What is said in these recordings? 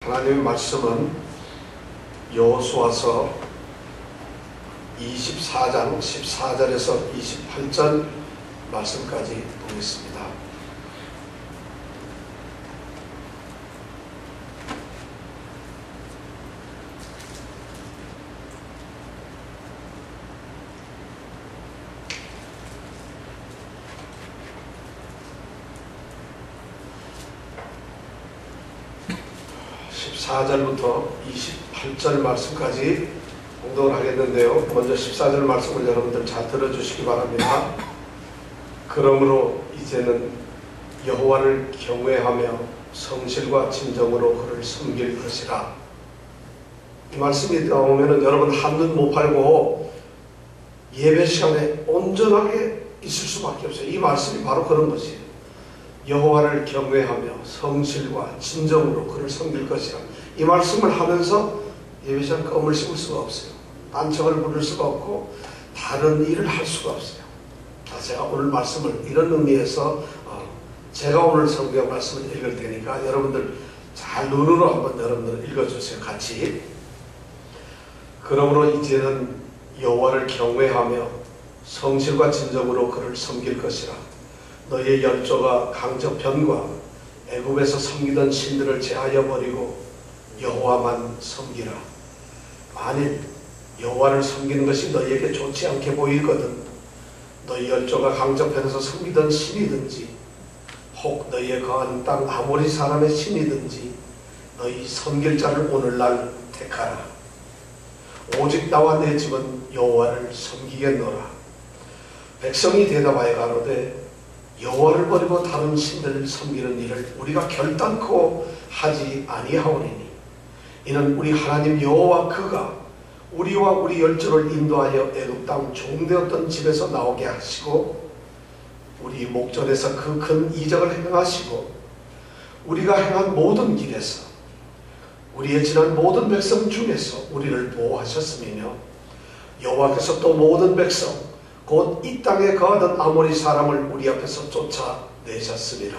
하나님의 말씀은 여호수아서 24장 14절에서 28절 말씀까지 보겠습니다. (14) 절부터 28절 말씀까지 공독을 하겠는데요. 먼저 14절 말씀을 여러분들 잘 들어주시기 바랍니다. 그러므로 이제는 여호와를 경외하며 성실과 진정으로 그를 섬길 것이라. 이 말씀이 나오면 여러분 한눈 못 팔고 예배 시간에 온전하게 있을 수밖에 없어요. 이 말씀이 바로 그런 것이에요. 여호와를 경외하며 성실과 진정으로 그를 섬길 것이라. 이 말씀을 하면서 예배시간 껌을 씹을 수가 없어요. 단청을 부릴 수가 없고 다른 일을 할 수가 없어요. 제가 오늘 말씀을 이런 의미에서 제가 오늘 성경 말씀을 읽을 테니까 여러분들 잘 눈으로 한번 여러분들 읽어주세요. 같이. 그러므로 이제는 여호와를 경외하며 성실과 진정으로 그를 섬길 것이라. 너희의 열조가 강저편과 애굽에서 섬기던 신들을 제하여 버리고 여호와만 섬기라. 만일 여호와를 섬기는 것이 너희에게 좋지 않게 보이거든 너희 열조가 강저편에서 섬기던 신이든지 혹 너희의 거한 땅 아모리 사람의 신이든지 너희 섬길 자를 오늘날 택하라. 오직 나와 내 집은 여호와를 섬기겠노라. 백성이 대답하여 가로되 여호와를 버리고 다른 신들을 섬기는 일을 우리가 결단코 하지 아니하오리니 이는 우리 하나님 여호와 그가 우리와 우리 열조를 인도하여 애굽 땅 종되었던 집에서 나오게 하시고 우리 목전에서 그 큰 이적을 행하시고 우리가 행한 모든 길에서 우리의 지난 모든 백성 중에서 우리를 보호하셨음이며 여호와께서 또 모든 백성 곧 이 땅에 거하던 아모리 사람을 우리 앞에서 쫓아내셨으리라.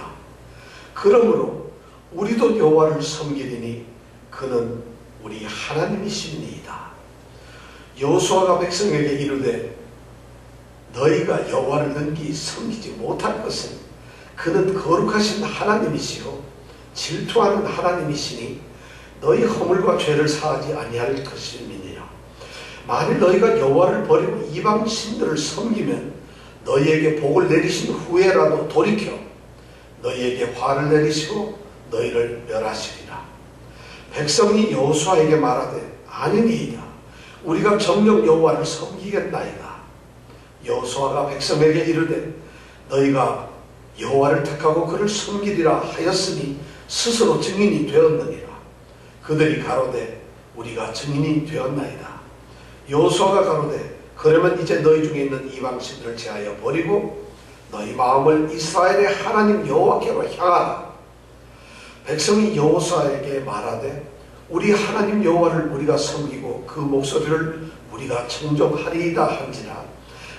그러므로 우리도 여호와를 섬기리니 그는 우리 하나님이십니다. 여호수아가 백성에게 이르되 너희가 여호와를 능히 섬기지 못할 것은 그는 거룩하신 하나님이시요 질투하는 하나님이시니 너희 허물과 죄를 사하지 아니할 것임이니라. 만일 너희가 여호와를 버리고 이방 신들을 섬기면 너희에게 복을 내리신 후에라도 돌이켜 너희에게 화를 내리시고 너희를 멸하시리라. 백성이 여호수아에게 말하되 아니니이다. 우리가 정녕 여호와를 섬기겠나이다. 여호수아가 백성에게 이르되 너희가 여호와를 택하고 그를 섬기리라 하였으니 스스로 증인이 되었느니라. 그들이 가로되 우리가 증인이 되었나이다. 여호수아가 가로되 그러면 이제 너희 중에 있는 이방신들을 제하여 버리고 너희 마음을 이스라엘의 하나님 여호와께로 향하라. 백성이 여호수아에게 말하되 우리 하나님 여호와를 우리가 섬기고 그 목소리를 우리가 청종하리이다 한지라.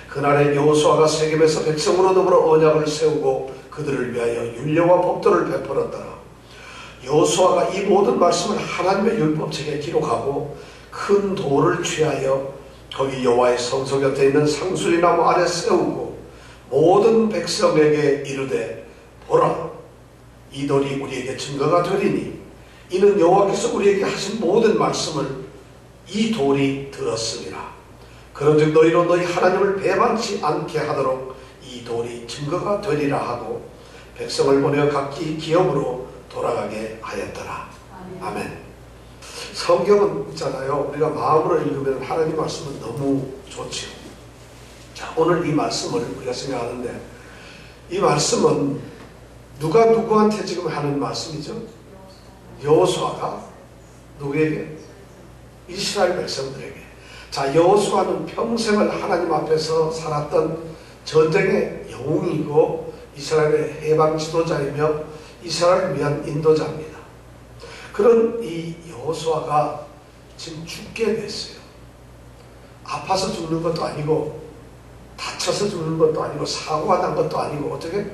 그날에 여호수아가 세겜에서 백성으로 더불어 언약을 세우고 그들을 위하여 율례와 법도를 베풀었더라. 여호수아가 이 모든 말씀을 하나님의 율법책에 기록하고 큰 돌을 취하여 거기 여호와의 성소 곁에 있는 상수리나무 아래 세우고 모든 백성에게 이르되 보라 이 돌이 우리에게 증거가 되리니 이는 여호와께서 우리에게 하신 모든 말씀을 이 돌이 들었으리라. 그런즉 너희로 너희 하나님을 배반치 않게 하도록 이 돌이 증거가 되리라 하고 백성을 보내어 각기 기업으로 돌아가게 하였더라. 아멘. 성경은 있잖아요. 우리가 마음으로 읽으면 하나님 말씀은 너무 좋죠. 자, 오늘 이 말씀을 우리가 생각하는데 이 말씀은 누가 누구한테 지금 하는 말씀이죠? 여호수아가 누구에게? 이스라엘 백성들에게. 자, 여호수아는 평생을 하나님 앞에서 살았던 전쟁의 영웅이고 이스라엘의 해방 지도자이며 이스라엘을 위한 인도자입니다. 그런 이 여호수아가 지금 죽게 됐어요. 아파서 죽는 것도 아니고 다쳐서 죽는 것도 아니고 사고가 난 것도 아니고 어떻게?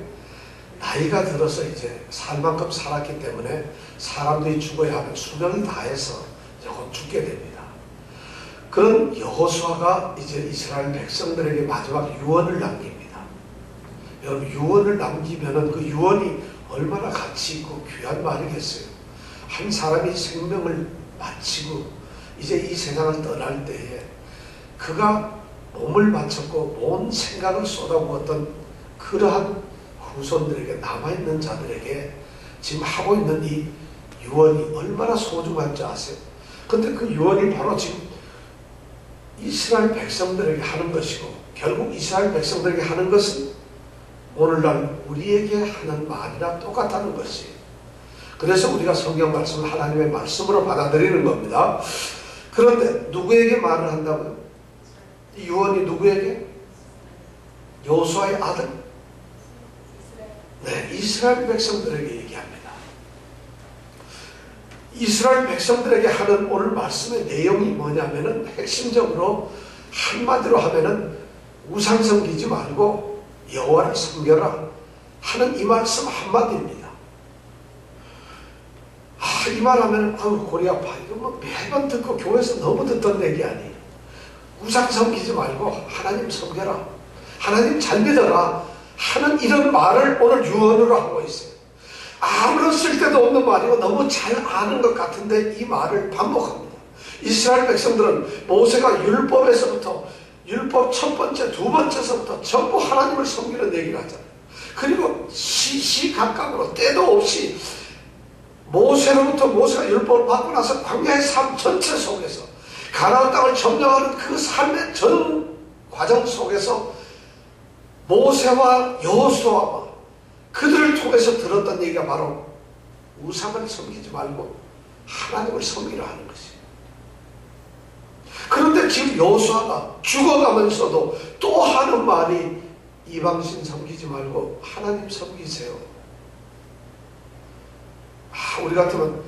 나이가 들어서 이제 살 만큼 살았기 때문에 사람들이 죽어야 하는 수명을 다해서 곧 죽게 됩니다. 그런 여호수아가 이제 이스라엘 백성들에게 마지막 유언을 남깁니다. 여러분, 유언을 남기면은 그 유언이 얼마나 가치 있고 귀한 말이겠어요. 한 사람이 생명을 마치고 이제 이 세상을 떠날 때에 그가 몸을 바쳤고 온 생각을 쏟아부었던 그러한 후손들에게, 남아있는 자들에게 지금 하고 있는 이 유언이 얼마나 소중한지 아세요? 근데 그 유언이 바로 지금 이스라엘 백성들에게 하는 것이고, 결국 이스라엘 백성들에게 하는 것은 오늘날 우리에게 하는 말이랑 똑같다는 것이에요. 그래서 우리가 성경 말씀을 하나님의 말씀으로 받아들이는 겁니다. 그런데 누구에게 말을 한다고요? 이 유언이 누구에게? 여호수아의 아들? 네, 이스라엘 백성들에게 얘기합니다. 이스라엘 백성들에게 하는 오늘 말씀의 내용이 뭐냐면은, 핵심적으로 한마디로 하면은 우상 섬기지 말고 여호와를 섬겨라 하는 이 말씀 한마디입니다. 이 말하면 골이 아파. 이거 뭐 매번 듣고 교회에서 너무 듣던 얘기 아니에요. 우상 섬기지 말고 하나님 섬겨라, 하나님 잘 믿어라 하는 이런 말을 오늘 유언으로 하고 있어요. 아무런 쓸데도 없는 말이고 너무 잘 아는 것 같은데 이 말을 반복합니다. 이스라엘 백성들은 모세가 율법에서부터, 율법 첫 번째, 두 번째서부터 전부 하나님을 섬기는 얘기를 하잖아요. 그리고 시시각각으로 때도 없이 모세로부터, 모세가 율법을 받고 나서 광야의 삶 전체 속에서, 가나안 땅을 점령하는 그 삶의 전 과정 속에서 모세와 여호수아와 그들을 통해서 들었던 얘기가 바로 우상을 섬기지 말고 하나님을 섬기라 하는 것이에요. 그런데 지금 여호수아가 죽어가면서도 또 하는 말이 이방신 섬기지 말고 하나님 섬기세요. 우리 같으면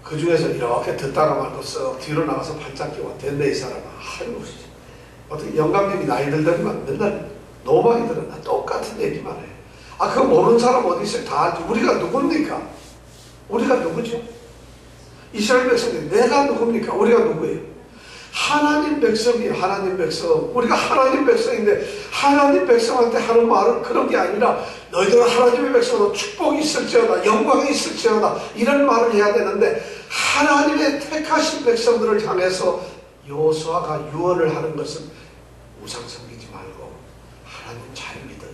그 중에서 이렇게 듣다가 말고 썩 뒤로 나가서 발짝 끼고 됐네 이 사람아. 아이고, 어떻게 영감님이 나이 들더니만 맨날 노망이 들었나 똑같은 얘기만 해. 그거 모르는 사람 어디 있어요? 다 알지. 우리가 누굽니까? 우리가 누구죠? 이스라엘 백성이 내가 누굽니까? 우리가 누구예요? 하나님 백성이에요. 하나님 백성. 우리가 하나님 백성인데 하나님 백성한테 하는 말은 그런 게 아니라 너희들은 하나님의 백성으로 축복이 있을지어다, 영광이 있을지어다, 이런 말을 해야 되는데, 하나님의 택하신 백성들을 향해서 여호수아가 유언을 하는 것은 우상 섬기지 말고 하나님 잘 믿어요.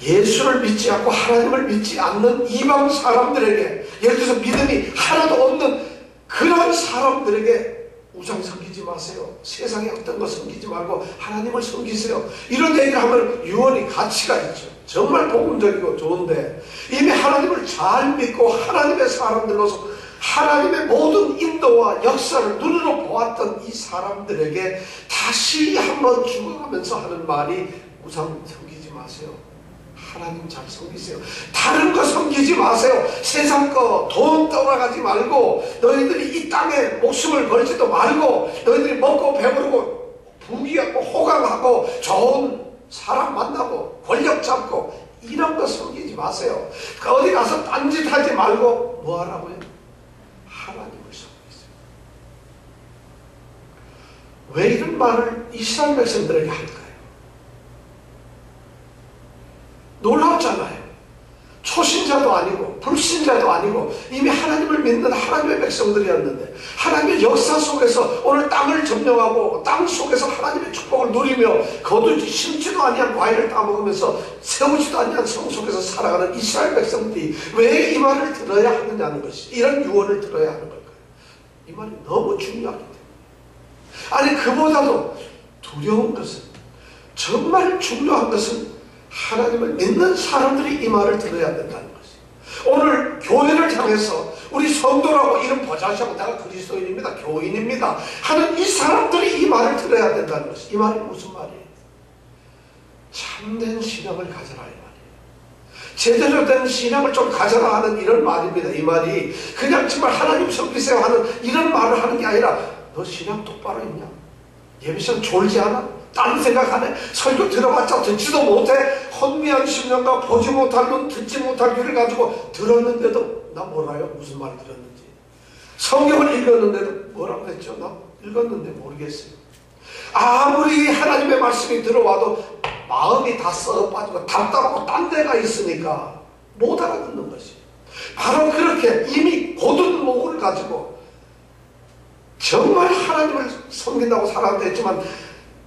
예수를 믿지 않고 하나님을 믿지 않는 이방 사람들에게, 예를 들어서 믿음이 하나도 없는 그런 사람들에게 우상 섬기지 마세요. 세상에 어떤 거 섬기지 말고 하나님을 섬기세요. 이런 얘기를 하면 유언이 가치가 있죠. 정말 복음적이고 좋은데, 이미 하나님을 잘 믿고 하나님의 사람들로서 하나님의 모든 인도와 역사를 눈으로 보았던 이 사람들에게 다시 한번 죽어가면서 하는 말이 우상 섬기지 마세요. 하나님 잘 섬기세요. 다른 거 섬기지 마세요. 세상 거, 돈 떠나가지 말고, 너희들이 이 땅에 목숨을 걸지도 말고, 너희들이 먹고 배부르고 부귀하고 호강하고 좋은 사람 만나고 권력 잡고 이런 거 섬기지 마세요. 어디 가서 딴짓 하지 말고 뭐 하라고요? 하나님을 섬기세요. 왜 이런 말을 이스라엘 백성들에게 할까요? 놀랍잖아요. 초신자도 아니고 불신자도 아니고 이미 하나님을 믿는 하나님의 백성들이었는데, 하나님의 역사 속에서 오늘 땅을 점령하고 땅 속에서 하나님의 축복을 누리며 거두지 심지도 아니한 과일을 따먹으면서 세우지도 아니한 성 속에서 살아가는 이스라엘 백성들이 왜 이 말을 들어야 하느냐는 것이, 이런 유언을 들어야 하는 걸까요? 이 말이 너무 중요하기 때문에. 아니, 그보다도 두려운 것은, 정말 중요한 것은 하나님을 믿는 사람들이 이 말을 들어야 된다는 것이에요. 오늘 교회를 향해서 우리 성도라고 이름 보자시하고 내가 그리스도인입니다, 교인입니다 하는 이 사람들이 이 말을 들어야 된다는 것이에요. 이 말이 무슨 말이에요? 참된 신앙을 가져라 이 말이에요. 제대로 된 신앙을 좀 가져라 하는 이런 말입니다. 이 말이 그냥 정말 하나님 섬기세요 하는 이런 말을 하는 게 아니라, 너 신앙 똑바로 있냐? 예배 시간 졸지 않아? 딴 생각 안 해? 설교 들어봤자 듣지도 못해? 혼미한 심령과 보지 못할 눈, 듣지 못할 귀를 가지고 들었는데도 나 몰라요. 무슨 말 들었는지. 성경을 읽었는데도 뭐라고 했죠? 나 읽었는데 모르겠어요. 아무리 하나님의 말씀이 들어와도 마음이 다 썩어 빠지고 답답하고 딴 데가 있으니까 못 알아듣는 것이. 바로 그렇게 이미 고든 목을 가지고 정말 하나님을 섬긴다고 살아도 했지만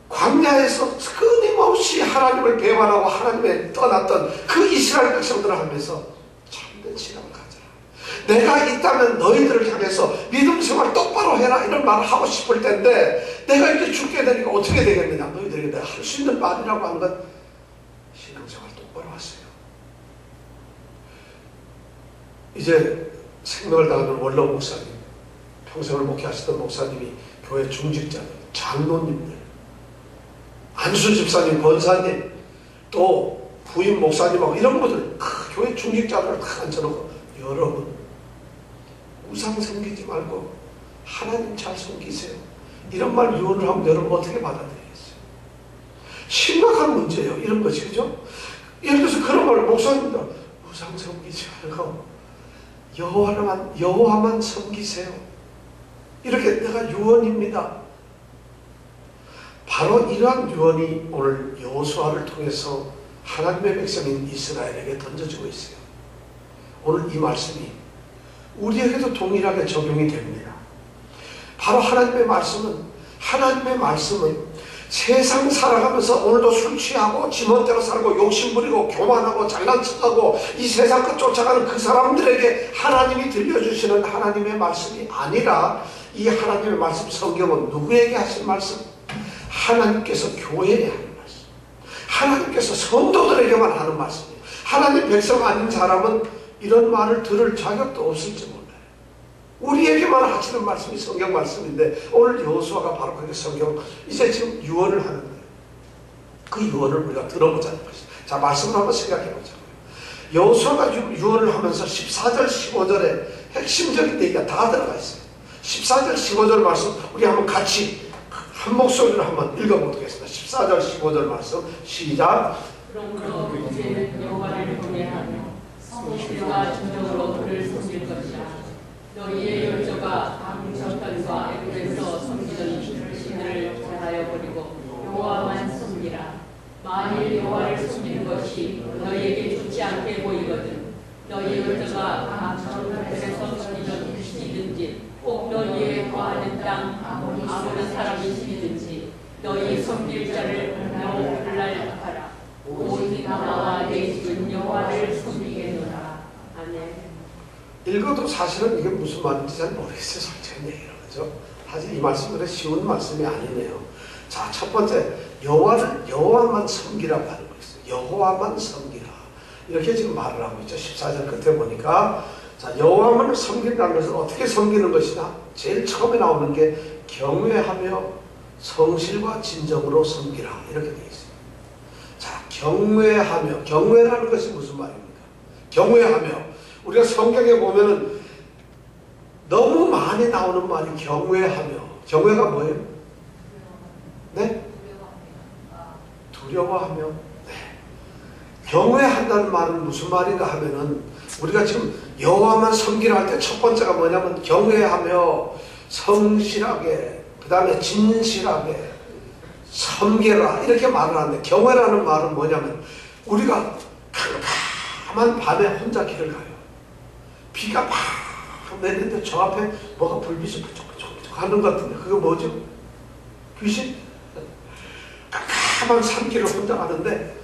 광야에서 끊임없이 하나님을 배반하고 하나님의 떠났던 그 이스라엘 백성들을 하면서 참된 신앙을 가져라. 내가 있다면 너희들을 향해서 믿음 생활 똑바로 해라 이런 말을 하고 싶을 텐데 내가 이렇게 죽게 되니까 어떻게 되겠느냐. 너희들에게 내가 할 수 있는 말이라고 하는 건 신앙생활 똑바로 하세요. 이제 생명을 다하는 원로 목사님, 평생을 목회하시던 목사님이 교회 중직자들, 장로님들, 안수 집사님, 권사님, 또 부임 목사님하고 이런 분들 교회 중직자들을 다 앉혀놓고 여러분 우상 섬기지 말고 하나님 잘 섬기세요. 이런 말 유언을 하면 여러분 어떻게 받아들이겠어요? 심각한 문제예요. 이런 것이. 그죠? 예를 들어서 그런 말을 목사님들 우상 섬기지 말고 여호와만 섬기세요. 이렇게 내가 유언입니다. 바로 이러한 유언이 오늘 여호수아를 통해서 하나님의 백성인 이스라엘에게 던져지고 있어요. 오늘 이 말씀이 우리에게도 동일하게 적용이 됩니다. 바로 하나님의 말씀은 세상 살아가면서 오늘도 술 취하고 지멋대로 살고 욕심부리고 교만하고 잘난 척하고 이 세상 끝 쫓아가는 그 사람들에게 하나님이 들려주시는 하나님의 말씀이 아니라 이 하나님의 말씀 성경은 누구에게 하신 말씀? 하나님께서 교회에 하는 말씀, 하나님께서 성도들에게만 하는 말씀이에요. 하나님 백성 아닌 사람은 이런 말을 들을 자격도 없을지 몰라요. 우리에게만 하시는 말씀이 성경 말씀인데 오늘 여호수아가 바로 그렇게 성경 이제 지금 유언을 하는 거예요. 그 유언을 우리가 들어보자는 것이죠. 자, 말씀을 한번 생각해 보자고요. 여호수아가 유언을 하면서 14절 15절에 핵심적인 얘기가 다 들어가 있어요. 14절 15절 말씀 우리 한번 같이 한 목소리로 한번 읽어보겠습니다. 14절 15절 말씀 시작. 그러므로 이제는 여호와를 경외하며 성실과 진정으로 그를 섬길 것이라. 너희의 열조가 강정편과 애굽에서 섬기던 신들을 제하여 버리고 여호와만 섬기라. 만일 여호와를 섬기는 것이 너희에게 좋지 않게 보이거든 너희 열조가 강정편에서 섬기던 신이든지 꼭 너희의 거하는 땅 아무런 사람이 신이든지 너희 섬길 자를 명날 하라. 오직 나와 내 집은 여호와를 섬기겠노라. 아멘. 읽어도 사실은 이게 무슨 말인지 잘 모르겠어요. 솔직히 얘기를 하죠. 사실 이 말씀은 쉬운 말씀이 아니네요. 자, 첫 번째 여호와만 섬기라고 하는 거 있어요. 여호와만 섬기라. 이렇게 지금 말을 하고 있죠. 14절 끝에 보니까 자, 여호와만을 섬긴다는 것은 어떻게 섬기는 것이냐? 제일 처음에 나오는 게 경외하며 성실과 진정으로 섬기라. 이렇게 되어 있어요. 자, 경외라는 것이 무슨 말입니까? 경외하며 우리가 성경에 보면은 너무 많이 나오는 말이 경외하며. 경외가 뭐예요? 네? 두려워하며. 네. 경외한다는 말은 무슨 말인가 하면은 우리가 지금 여호와만 섬기라 할 때 첫 번째가 뭐냐면 경외하며 성실하게 그 다음에 진실하게 섬겨라 이렇게 말을 하는데 경외라는 말은 뭐냐면 우리가 캄캄한 밤에 혼자 길을 가요. 비가 막 내리는데 저 앞에 뭐가 불빛이 부쩍부쩍 하는 것 같은데 그게 뭐죠? 귀신? 캄캄한 산길을 혼자 가는데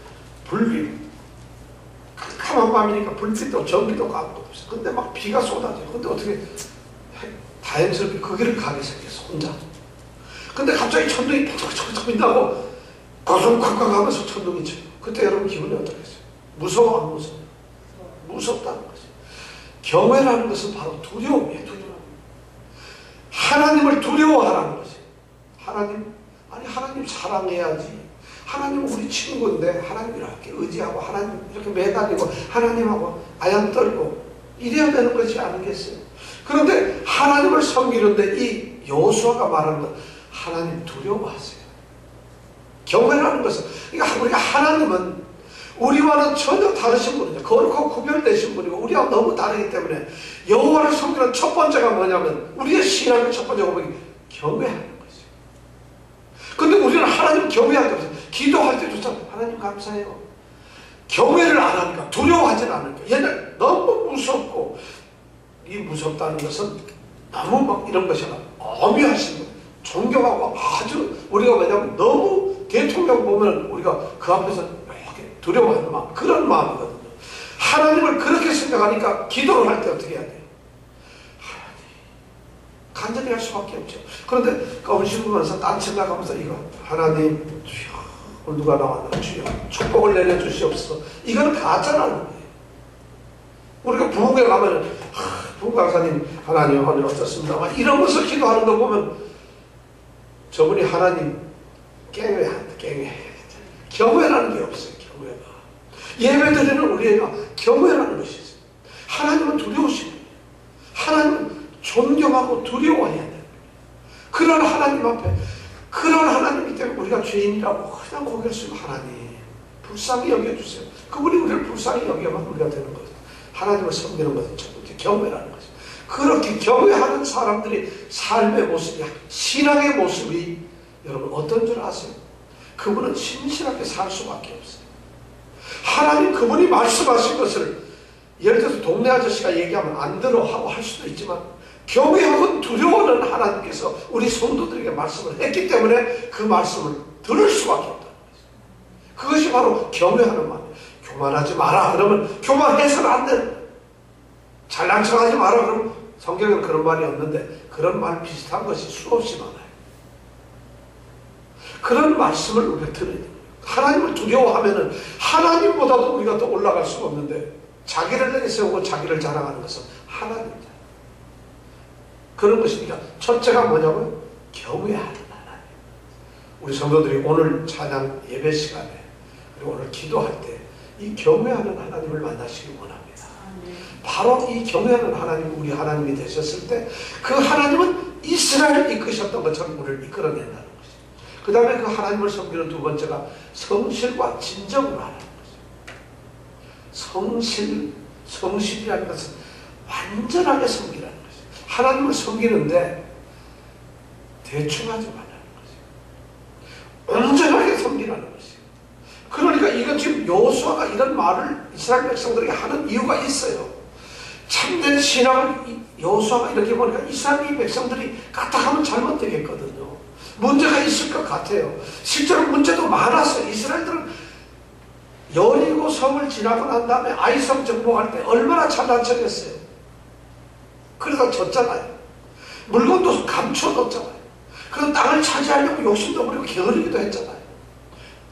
불빛 캄캄한 밤이니까 불빛도 전기도 아무것도 없어. 근데 막 비가 쏟아져요. 근데 어떻게 다행스럽게 그 길을 가게 생겼어 혼자. 근데 갑자기 천둥이 퍽퍽퍽 빈다고 거성콱콱 하면서 천둥이 쳐요. 그때 여러분 기분이 어떻겠어요? 무서워 안 무서워? 무섭다는 거죠. 경외라는 것은 바로 두려움이에요. 두려움. 하나님을 두려워하라는 거지. 하나님 사랑해야지. 하나님 우리 친구인데 하나님 이렇게 의지하고 하나님 이렇게 매달리고 하나님하고 아양 떨고 이래야 되는 것이 아니겠어요? 그런데 하나님을 섬기는데 이 여호수아가 말하는 것 하나님 두려워하세요. 경외라는 것은 그러니까 우리가 하나님은 우리와는 전혀 다르신 분이죠. 거룩하고 구별되신 분이고 우리와 너무 다르기 때문에 여호와를 섬기는 첫 번째가 뭐냐면 우리의 신앙의 첫 번째 고백이 경외하는 거죠. 근데 우리는 하나님 경외할 때 없어요. 기도할 때조차 하나님 감사해요. 경외를 안 하니까 두려워하지는 않으니까 얘는 너무 무섭고 이 무섭다는 것은 너무 막 이런 것이 아니라 엄위하신 거 존경하고 아주 우리가 왜냐하면 너무 대통령 보면 우리가 그 앞에서 이렇게 두려워하는 마음 그런 마음이거든요. 하나님을 그렇게 생각하니까 기도를 할 때 어떻게 해야 돼요? 하나님 간절히 할 수밖에 없죠. 그런데 음식 보면서 딴 생각하면서 이거 하나님 주여 누가 나왔나 주여 축복을 내려주시옵소서 이거는 가짜라는 거예요. 우리가 부흥회 가면 부흥 강사님 하나님 오늘 어떻습니다 막 이러면서 기도하는 거 보면 저분이 하나님 깽회한다 깽회 경외라는 게 없어요. 경외가 예배드리는 우리가 경외라는 것이죠. 하나님은 두려우신 분이에요. 하나님은 존경하고 두려워해야 돼요. 그런 하나님 앞에 그런 하나님이기 때문에 우리가 죄인이라고 그냥 고개를 숙이고 하나님 불쌍히 여겨주세요. 그분이 우리를 불쌍히 여겨만 우리가 되는 거죠. 하나님을 섬기는 것은 첫 번째 경외라는 거죠. 그렇게 경외하는 사람들이 삶의 모습이 신앙의 모습이 여러분 어떤 줄 아세요? 그분은 신실하게 살 수밖에 없어요. 하나님 그분이 말씀하신 것을 예를 들어서 동네 아저씨가 얘기하면 안 들어 하고 할 수도 있지만 경외하고 두려워하는 하나님께서 우리 성도들에게 말씀을 했기 때문에 그 말씀을 들을 수밖에 없다는 거죠. 그것이 바로 경외하는 말이에요. 교만하지 마라 그러면 교만해서는 안 된다. 잘난 척하지 마라 그러면 성경에는 그런 말이 없는데 그런 말 비슷한 것이 수없이 많아요. 그런 말씀을 우리가 들어야 됩니다. 하나님을 두려워하면은 하나님보다도 우리가 더 올라갈 수가 없는데 자기를 내세우고 자기를 자랑하는 것은 하나님입니다. 그런 것이니까 첫째가 뭐냐고요? 경외하는 하나님. 우리 성도들이 오늘 찬양 예배 시간에 그리고 오늘 기도할 때 이 경외하는 하나님을 만나시기 원합니다. 바로 이 경외하는 하나님 우리 하나님이 되셨을 때 그 하나님은 이스라엘을 이끄셨던 것처럼 우리를 이끌어낸다는 것이죠. 그 다음에 그 하나님을 섬기는 두 번째가 성실과 진정으로 하는 것이죠. 성실이라는 것은 완전하게 섬기라는 것이죠. 하나님을 섬기는데 대충 하지 말라는 것이죠. 온전하게 섬기라는 것이죠. 그러니까 이건 지금 여호수아가 이런 말을 이스라엘 백성들에게 하는 이유가 있어요. 참된 신앙을 여호수아가 이렇게 보니까 이스라엘 백성들이 까딱하면 잘못되겠거든요. 문제가 있을 것 같아요. 실제로 문제도 많았어요. 이스라엘들은 여리고 섬을 지나고 난 다음에 아이섬 정복할 때 얼마나 잘난 척했어요. 그래서 졌잖아요. 물건도 감춰뒀잖아요. 그런 땅을 차지하려고 욕심도 부리고 게으르기도 했잖아요.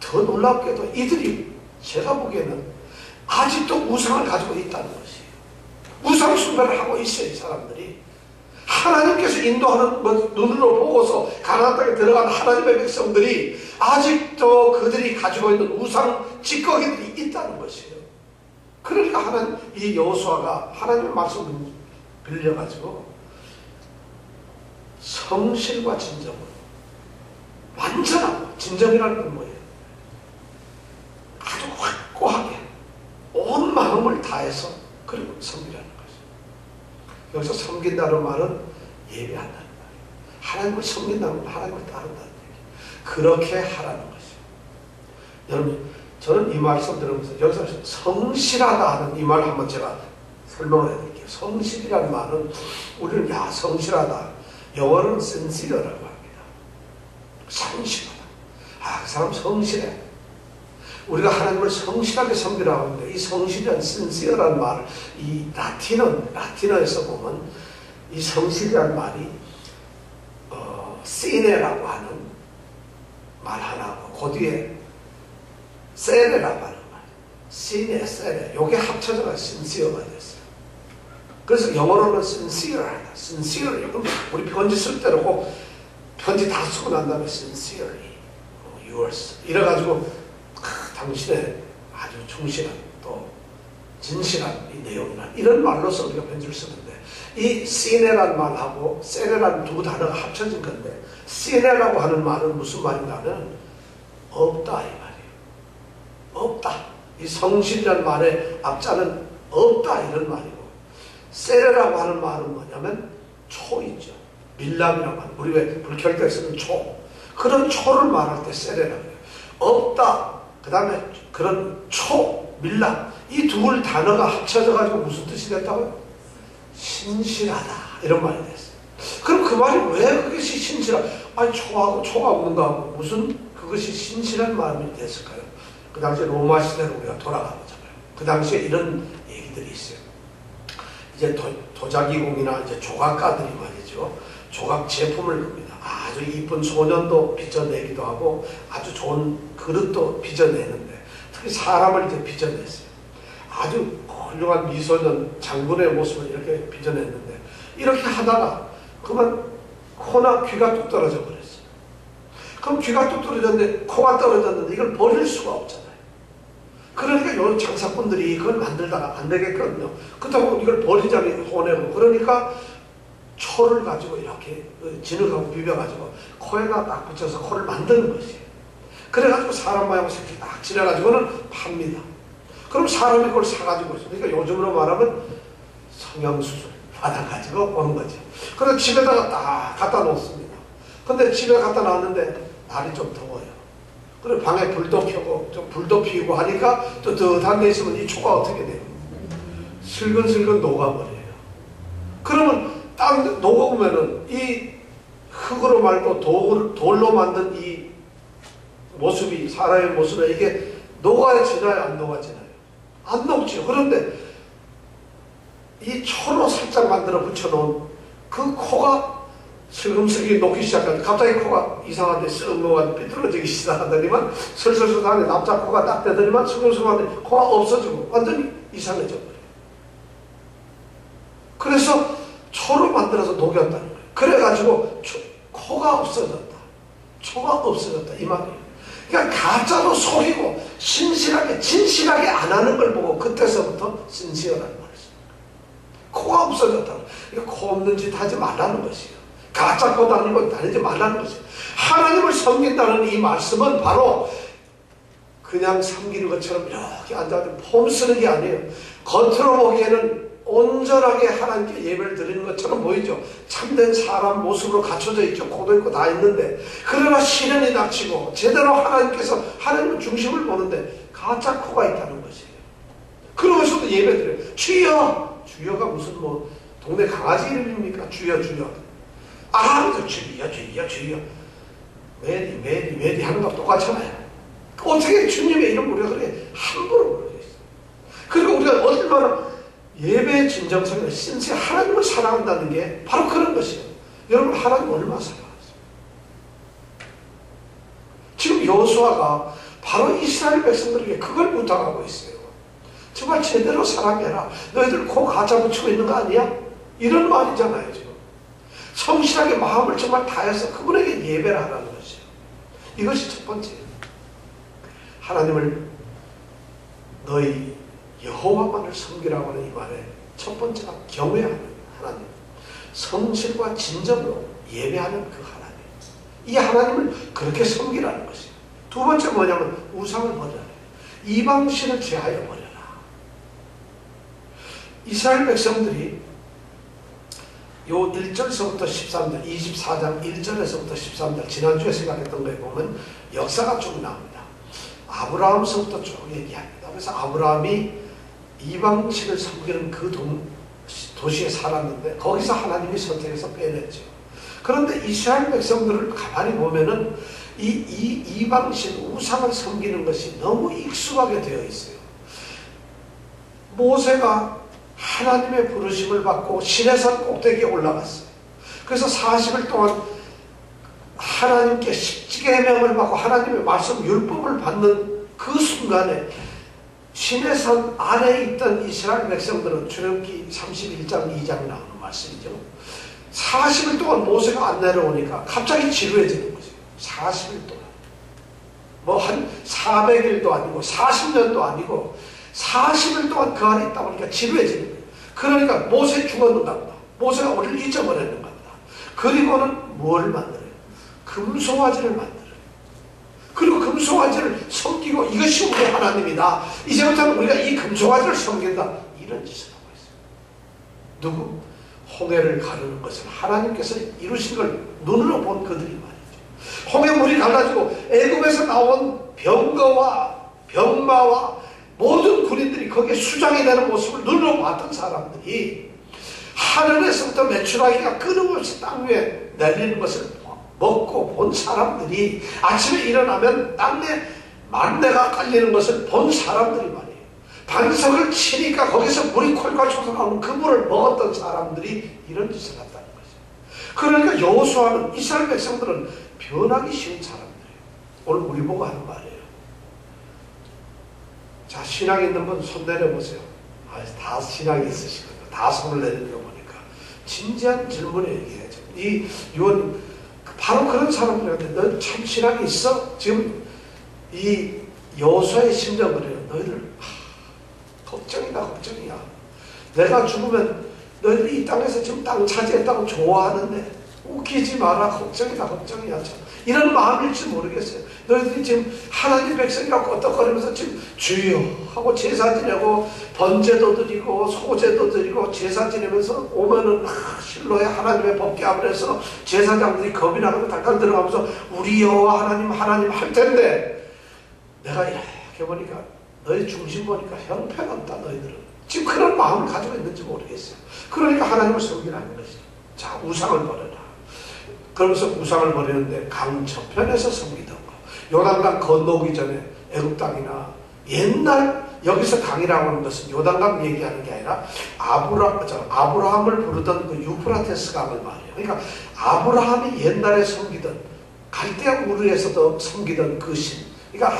더 놀랍게도 이들이 제가 보기에는 아직도 우상을 가지고 있다는 것이에요. 우상 숭배를 하고 있어요. 이 사람들이 하나님께서 인도하는 눈으로 보고서 가나안 땅에 들어간 하나님의 백성들이 아직도 그들이 가지고 있는 우상 찌꺼기들이 있다는 것이에요. 그러니까 하나님 이 여호수아가 하나님의 말씀을 빌려가지고 성실과 진정으로 완전하고 진정이라는 건 뭐예요? 아주 확고하게 온 마음을 다해서 그리고 섬기라는 거죠. 여기서 섬긴다는 말은 예배한다는 말이에요. 하나님을 섬긴다는 건 하나님을 따른다는 얘기예요. 그렇게 하라는 것이죠. 여러분 저는 이 말씀 들으면서 여기서 성실하다 하는 이 말을 한번 제가 설명을 해드릴게요. 성실이라는 말은 우리는 야 성실하다 영어로는 sincere라고 합니다. 성실하다. 아, 그 사람 성실해. 우리가 하나님을 성실하게 섬기라고 하는데 이 성실이란 sincere라는 말을 이 라틴어에서 보면 이 성실이라는 말이 sine라고 하는 말 하나고 그 뒤에 sere라고 하는 말 sine, sere 요게 합쳐져서 sincere가 됐어요. 그래서 영어로는 sincere하다. sincere 우리 편지 쓸 때로 꼭 편지 다 쓰고 난 다음에 sincerely yours 이래가지고 당신의 아주 충실한 또 진실한 이 내용이나 이런 말로서 우리가 편지를 쓰는데 이 sine라는 말하고 sere라는 두 단어가 합쳐진 건데 sine라고 하는 말은 무슨 말인가 하면 없다 이 말이에요. 없다. 이 성실이라는 말의 앞자는 없다 이런 말이고, 세레라고 하는 말은 뭐냐면 초이죠. 밀람이라고 하는, 우리 왜 불켤 때 쓰는 초, 그런 초를 말할 때 세레라고 해요. 없다, 그 다음에 그런 초, 밀람, 이 두 단어가 합쳐져 가지고 무슨 뜻이 됐다고요? 신실하다 이런 말이 됐어요. 그럼 그 말이 왜 그것이 신실하다, 아니 초하고 초가 없는가 하고 무슨 그것이 신실한 마음이 됐을까요? 그 당시에 로마 시대로 우리가 돌아가보잖아요. 그 당시에 이런 얘기들이 있어요. 이제 도자기공이나 이제 조각가들이 말이죠, 조각 제품을 겁니다. 아주 이쁜 소년도 빚어내기도 하고 아주 좋은 그릇도 빚어내는데, 특히 사람을 이제 빚어냈어요. 아주 훌륭한 미소년 장군의 모습을 이렇게 빚어냈는데, 이렇게 하다가 그만 코나 귀가 뚝 떨어져 버렸어요. 그럼 귀가 뚝 떨어졌는데 코가 떨어졌는데 이걸 버릴 수가 없잖아요. 그러니까 요 장사꾼들이 그걸 만들다가 안 되겠거든요. 그렇다고 이걸 버리자니 혼내고, 그러니까 초를 가지고 이렇게 진흙하고 비벼가지고 코에다 딱 붙여서 코를 만드는 것이에요. 그래가지고 사람 모양으로 이렇게 딱 칠해가지고는 팝니다. 그럼 사람이 그걸 사가지고 있어요. 그러니까 요즘으로 말하면 성형수술 받아가지고 오는 거죠. 그래서 집에다가 딱 갖다 놓습니다. 근데 집에 갖다 놨는데 날이 좀 더워요. 그리고 방에 불도 켜고 좀 불도 피우고 하니까 또 뜨뜻한 데 있으면 이 초가 어떻게 돼요? 슬근슬근 녹아버려요. 그러면 딱 녹아보면은 이 흙으로 말고 돌로 만든 이 모습이, 사람의 모습에 이게 녹아지나요? 안 녹아지나요? 안 녹죠. 그런데 이 초로 살짝 만들어 붙여놓은 그 코가 슬금슬기 녹기 시작하는데, 갑자기 코가 이상한데 쓱 녹아 삐뚤어지기 시작하더니만, 슬슬슬 하는데 납작 코가 딱 되더니만 슬금슬금한데 코가 없어지고 완전히 이상해져 버려요. 그래서 초로 만들어서 녹였다는 거예요. 그래가지고 코가 없어졌다, 초가 없어졌다 이 말이에요. 그러니까 가짜로 속이고 신실하게 진실하게 안 하는 걸 보고 그때서부터 신실하다는 말이죠. 코가 없어졌다. 그러니까 코 없는 짓 하지 말라는 것이에요. 가짜 코 다니고 다니지 말라는 것이에요. 하나님을 섬긴다는 이 말씀은 바로 그냥 섬기는 것처럼 이렇게 앉아서 폼 쓰는 게 아니에요. 겉으로 보기에는 온전하게 하나님께 예배를 드리는 것처럼 보이죠. 참된 사람 모습으로 갖춰져 있죠. 코도 있고 다 있는데, 그러나 시련이 닥치고 제대로 하나님께서 하나님의 중심을 보는데 가짜 코가 있다는 것이에요. 그러면서도 예배 드려요. 주여! 주여가 무슨 뭐 동네 강아지 이름입니까? 주여 주여. 그래서 주여 주여 주여 메리 메리 메리 하는 거 똑같잖아요. 어떻게 주님의 이름 우리가 그래 함부로 부르고 있어요. 그리고 우리가 얼마나 예배의 진정성을 신세 하나님을 사랑한다는 게 바로 그런 것이에요. 여러분, 하나님 얼마나 사랑하세요? 지금 여호수아가 바로 이스라엘 백성들에게 그걸 부탁하고 있어요. 정말 제대로 사랑해라. 너희들 코 가짜 붙이고 있는 거 아니야? 이런 말이잖아요. 지금 성실하게 마음을 정말 다해서 그분에게 예배를 하라는 것이에요. 이것이 첫 번째예요. 하나님을 너희 여호와만을 섬기라고 하는 이 말에 첫 번째가 경외하는 하나님, 성실과 진정으로 예배하는 그 하나님, 이 하나님을 그렇게 섬기라는 것이에요. 두 번째 뭐냐면 우상을 버려라. 이방신을 제하여 버려라. 이스라엘 백성들이 요 1절에서부터 13절, 24장 1절에서부터 13절, 지난주에 생각했던 거에 보면 역사가 쭉 나옵니다. 아브라함서부터 쭉 얘기합니다. 그래서 아브라함이 이방신을 섬기는 그 도시에 살았는데 거기서 하나님이 선택해서 빼냈죠. 그런데 이스라엘 백성들을 가만히 보면은 이 이방신 우상을 섬기는 것이 너무 익숙하게 되어 있어요. 모세가 하나님의 부르심을 받고 시내산 꼭대기에 올라갔어요. 그래서 40일 동안 하나님께 십계명을 받고 하나님의 말씀 율법을 받는 그 순간에 시내산 안에 있던 이스라엘 백성들은 출애굽기 31장 2장 나오는 말씀이죠. 40일 동안 모세가 안 내려오니까 갑자기 지루해지는 거죠. 40일 동안 뭐 한 400일도 아니고 40년도 아니고 40일 동안 그 안에 있다 보니까 지루해지는 거예요. 그러니까 모세 죽었는가 보다. 모세가 우리를 잊어버렸는가 보다. 그리고는 뭘 만들어요? 금송아지를 만들어요. 그리고 금송아지를 섬기고 이것이 우리 하나님이다. 이제부터는 우리가 이 금송아지를 섬긴다. 이런 짓을 하고 있어요. 누구? 홍해를 가르는 것은 하나님께서 이루신 걸 눈으로 본 그들이 말이죠. 홍해물이 갈라지고 애굽에서 나온 병거와 병마와 모든 군인들이 거기에 수장이 되는 모습을 눈으로 봤던 사람들이 하늘에서부터 메추라기가 끊임없이 땅 위에 내리는 것을 먹고 본 사람들이 아침에 일어나면 땅에 만내가 깔리는 것을 본 사람들이 말이에요. 반석을 치니까 거기서 물이 콜콜 솟아나오는 그 물을 먹었던 사람들이 이런 짓을 했다는 거죠. 그러니까 여호수아는 이스라엘 백성들은 변하기 쉬운 사람들이에요. 오늘 우리 보고 하는 말이에요. 자, 신앙 있는 분 손 내려보세요. 다 신앙이 있으시거든요. 다 손을 내리는 거 보니까 진지한 질문을 얘기해야죠. 이 유언 바로 그런 사람들한테 너 참 신앙이 있어? 지금 이 여호수아의 심정을 해요. 너희들 걱정이다 걱정이야. 내가 죽으면 너희들이 이 땅에서 지금 땅 차지했다고 좋아하는데 웃기지 마라. 걱정이다 걱정이야. 참. 이런 마음일지 모르겠어요. 너희들이 지금 하나님 백성이라고 끄떡거리면서 지금 주여 하고 제사 지내고 번제도 드리고 소제도 드리고 제사 지내면서 오면은 실로에 하나님의 법궤합을 해서 제사장들이 겁이 나고 닭갈 들어가면서 우리 여호와 하나님 하나님 할 텐데 내가 이렇게 보니까 너희 중심 보니까 형편없다. 너희들은 지금 그런 마음을 가지고 있는지 모르겠어요. 그러니까 하나님을 섬기라는 것이죠. 자, 우상을 버려라. 그러면서 우상을 버리는데 강 저편에서 섬기던가 요단강 건너오기 전에 애굽 땅이나 옛날 여기서 강이라고 하는 것은 요단강 얘기하는 게 아니라 아브라함을 부르던 그 유프라테스 강을 말이에요. 그러니까 아브라함이 옛날에 섬기던 갈대아 우르에서도 섬기던 그 신, 그러니까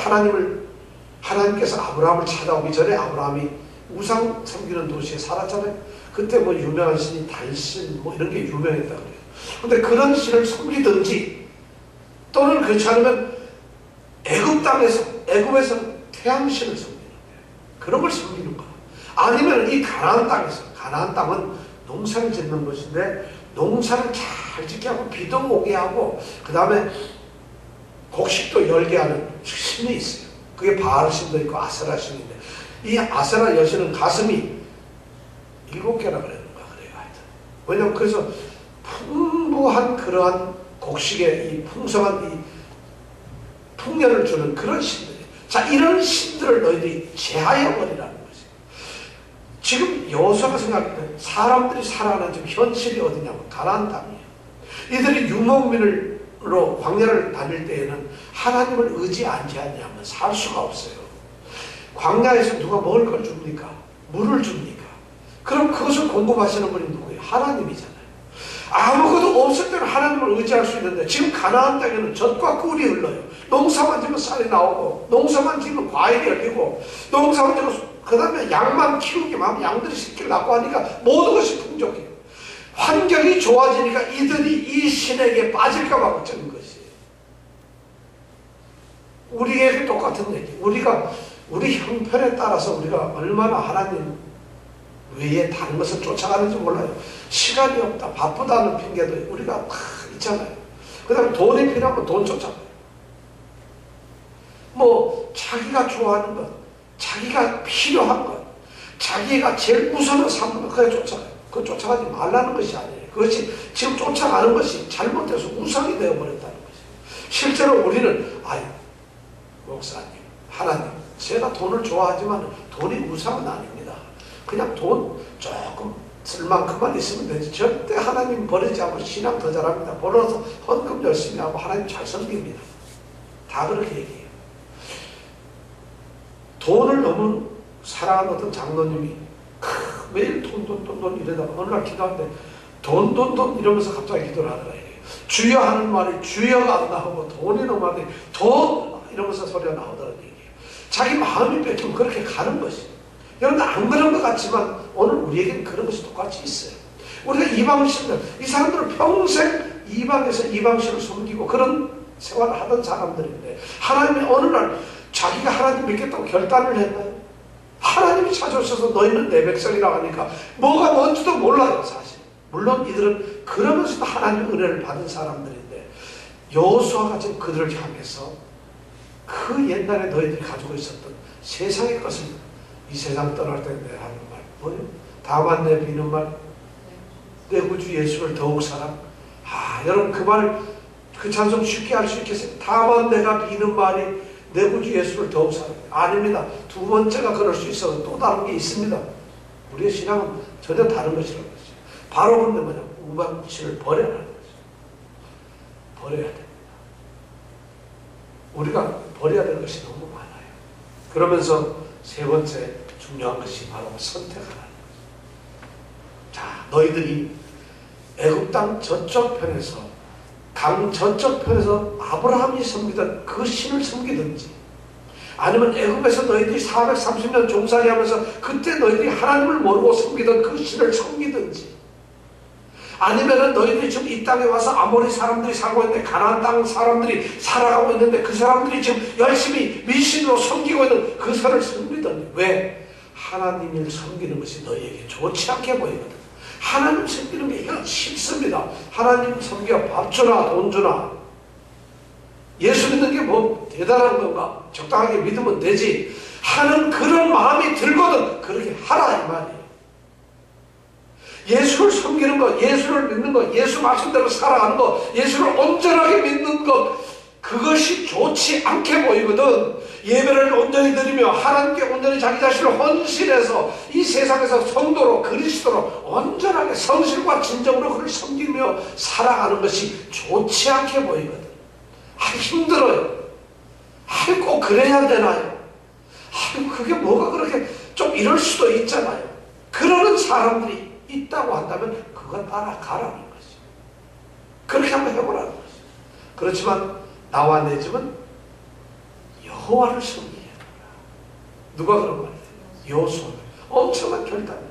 하나님께서 아브라함을 찾아오기 전에 아브라함이 우상 섬기는 도시에 살았잖아요. 그때 뭐 유명한 신이 달신 뭐 이런 게 유명했다 그래요. 근데 그런 신을 섬기든지 또는 그렇지 않으면 애굽 땅에서 애굽에서 태양신을 섬기는 거예요. 그런 걸 섬기는 거야. 아니면 이 가나안 땅에서, 가나안 땅은 농사를 짓는 곳인데 농사를 잘 짓게 하고 비도 오게 하고 그 다음에 곡식도 열게 하는 신이 있어요. 그게 바알 신도 있고 아세라 신인데 이 아세라 여신은 가슴이 7개나 그러는 거야. 그래요. 하여튼. 왜냐면 그래서 풍부한 그러한 곡식의 이 풍성한 이 풍년을 주는 그런 신들이에요. 자, 이런 신들을 너희들이 제하여 버리라는 거죠. 지금 여호수아가 생각할 때 사람들이 살아가는 지금 현실이 어디냐면 가나안 땅이에요. 이들이 유목민으로 광야를 다닐 때에는 하나님을 의지하지 않냐면 살 수가 없어요. 광야에서 누가 먹을 걸 줍니까? 물을 줍니까? 그럼 그것을 공급하시는 분이 누구예요? 하나님이잖아요. 아무것도 없을 때는 하나님을 의지할 수 있는데 지금 가나안 땅에는 젖과 꿀이 흘러요. 농사만 지면 쌀이 나오고 농사만 지면 과일이 열리고 농사만 지면 그 다음에 양만 키우기만 하면 양들이 새끼를 낳고 하니까 모든 것이 풍족해요. 환경이 좋아지니까 이들이 이 신에게 빠질까 봐 걱정인 것이에요. 우리에게 똑같은 얘기. 우리 형편에 따라서 우리가 얼마나 하나님 외에 다른 것을 쫓아가는지 몰라요. 시간이 없다, 바쁘다는 핑계도 우리가 다 있잖아요. 그 다음에 돈이 필요하면 돈 쫓아가요. 뭐 자기가 좋아하는 것, 자기가 필요한 것, 자기가 제일 우선으로 삼는 것, 그게 쫓아가요. 그거 쫓아가지 말라는 것이 아니에요. 그것이 지금 쫓아가는 것이 잘못돼서 우상이 되어버렸다는 것이에요. 실제로 우리는 목사님, 하나님, 제가 돈을 좋아하지만 돈이 우상은 아닙니다. 그냥 돈 조금 쓸 만큼만 있으면 되지. 절대 하나님 버리지 않고 신앙 더 잘합니다. 벌어서 헌금 열심히 하고 하나님 잘 섬깁니다. 다 그렇게 얘기해요. 돈을 너무 사랑하는 어떤 장로님이 매일 돈 이러다가 어느 날 기도하는데 돈 이러면서 갑자기 기도를 하더라. 주여 하는 말이 주여가 안 나오고 돈이 너무 많이 돈 이러면서 소리가 나오더라는 얘기예요. 자기 마음이 뺏기면 그렇게 가는 것이에요. 여러분 안 그런 것 같지만 오늘 우리에게는 그런 것이 똑같이 있어요. 우리가 이방신들, 이 사람들은 평생 이방에서 이방신을 섬기고 그런 생활을 하던 사람들인데 하나님이 어느 날 자기가 하나님 믿겠다고 결단을 했나요? 하나님이 찾아오셔서 너희는 내 백성이라고 하니까 뭐가 뭔지도 몰라요. 사실 물론 이들은 그러면서도 하나님의 은혜를 받은 사람들인데 여호수아가 지금 그들을 향해서 그 옛날에 너희들이 가지고 있었던 세상의 것을 이 세상 떠날 때 내가 하는 말 뭐예요? 다만 내 비는 말, 내 구주 예수를 더욱 사랑. 여러분 그 말, 그 찬송 쉽게 할 수 있겠어요? 다만 내가 비는 말이 내 구주 예수를 더욱 사랑. 아닙니다. 두 번째가 그럴 수 있어도 또 다른 게 있습니다. 우리의 신앙은 전혀 다른 것이라는 것이죠. 바로 근데 뭐냐? 우방신을 버려라는 거죠. 버려야 됩니다. 우리가 버려야 될 것이 너무 많아요. 그러면서 세 번째 중요한 것이 바로 선택하라는 거죠. 자, 너희들이 애굽 땅 저쪽 편에서, 강 저쪽 편에서 아브라함이 섬기던 그 신을 섬기든지, 아니면 애굽에서 너희들이 430년 종살이 하면서 그때 너희들이 하나님을 모르고 섬기던 그 신을 섬기든지, 아니면은 너희들이 지금 이 땅에 와서 아모리 사람들이 살고 있는데, 가나안 땅 사람들이 살아가고 있는데 그 사람들이 지금 열심히 미신으로 섬기고 있는 그 선을 섬기든지. 왜? 하나님을 섬기는 것이 너희에게 좋지 않게 보이거든. 하나님 섬기는 게 이건 쉽습니다. 하나님 섬겨 밥 주나 돈 주나, 예수 믿는 게 뭐 대단한 건가? 적당하게 믿으면 되지 하는 그런 마음이 들거든. 그렇게 하라 이 말이에요. 예수를 섬기는 것, 예수를 믿는 것, 예수 말씀대로 살아가는 것, 예수를 온전하게 믿는 것, 그것이 좋지 않게 보이거든. 예배를 온전히 드리며 하나님께 온전히 자기 자신을 헌신해서 이 세상에서 성도로, 그리스도로 온전하게 성실과 진정으로 그를 섬기며 살아가는 것이 좋지 않게 보이거든. 힘들어요. 꼭 그래야 되나요? 그게 뭐가 그렇게 좀 이럴 수도 있잖아요. 그러는 사람들이 있다고 한다면 그건 따라가라는 거죠. 그렇게 한번 해보라는 거죠. 그렇지만 나와 내 집은 여호와를 섬기게 해라. 누가 그런 말이에요? 여호수아. 엄청난 결단이에요.